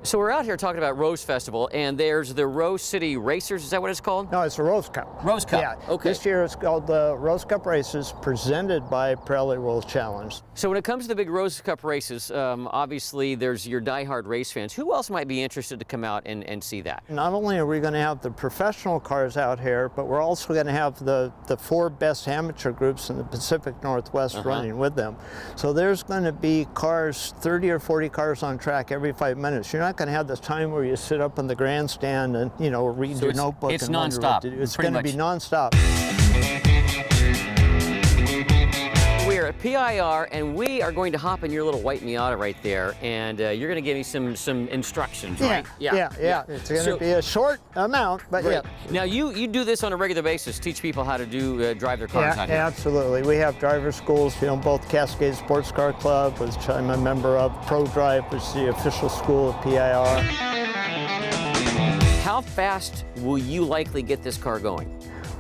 So we're out here talking about Rose Festival, and there's the Rose City Racers. Is that what it's called? No, it's the Rose Cup. Rose Cup. Yeah. Okay. This year it's called the Rose Cup Races, presented by Pirelli World Challenge. So when it comes to the big Rose Cup races, obviously there's your diehard race fans. Who else might be interested to come out and see that? Not only are we going to have the professional cars out here, but we're also going to have the 4 best amateur groups in the Pacific Northwest running with them. So there's going to be cars, 30 or 40 cars on track every 5 minutes. You're not going to have this time where you sit up in the grandstand and, you know, read your notebook. It's and wonder nonstop. what to do. It's going to be nonstop. We're at PIR, and we are going to hop in your little white Miata right there, and you're going to give me some instructions, right? Yeah. It's going to be a short amount, but great. yeah. Now you do this on a regular basis, teach people how to drive their cars out here. Absolutely. We have driver schools, you know, both Cascade Sports Car Club, which I'm a member of, Pro Drive, which is the official school of PIR. How fast will you likely get this car going?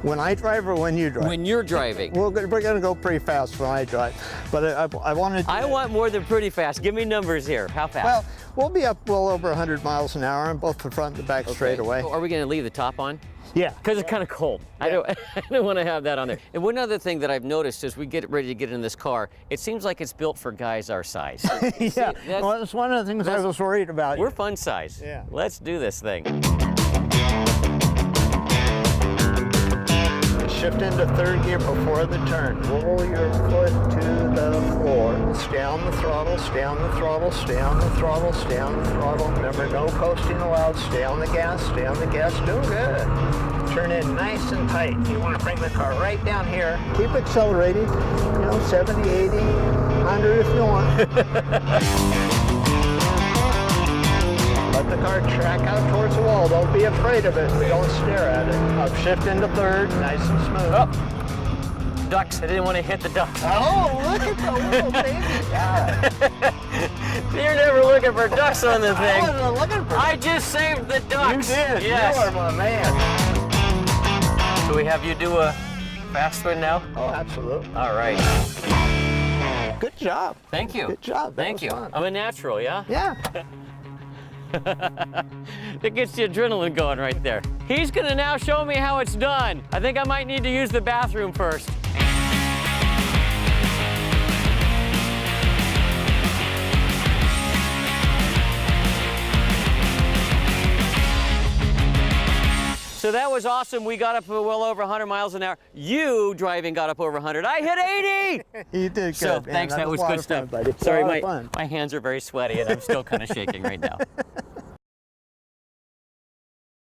When I drive or when you drive? When you're driving. We're going to go pretty fast when I drive, but I want to. I want more than pretty fast. Give me numbers here. How fast? Well, we'll be up well over 100 miles an hour on both the front and the back straightaway. So are we going to leave the top on? Yeah. Because it's kind of cold. Yeah. I don't want to have that on there. And one other thing that I've noticed as we get ready to get in this car, it seems like it's built for guys our size. Yeah. Well, that's one of the things I was worried about. We're fun size. Yeah. Let's do this thing. Shift into third gear before the turn. Roll your foot to the floor. Stay on the throttle, stay on the throttle, stay on the throttle, stay on the throttle. Remember, no coasting allowed. Stay on the gas, stay on the gas. Doing good. Turn in nice and tight. You want to bring the car right down here. Keep accelerating. You know, 70, 80, 100 if you want. Let the car track out towards the wall. Don't be afraid of it. Don't stare at it. Upshift into third, nice and smooth. Oh, ducks. I didn't want to hit the ducks. Oh, look at the little baby guy. You're never looking for ducks on the thing. I wasn't looking for I just saved the ducks. You did. Yes. You are my man. So we have you do a fast one now? Oh, absolutely. All right. Good job. Thank you. Good job. Thank you. Fun. I'm a natural, yeah? Yeah. That gets the adrenaline going right there. He's gonna now show me how it's done. I think I might need to use the bathroom first. So that was awesome. We got up well over 100 miles an hour. You driving got up over 100. I hit 80! You did good, So man. thanks, that was good stuff. Fun, buddy. Sorry, A lot of fun. my hands are very sweaty and I'm still kind of shaking right now.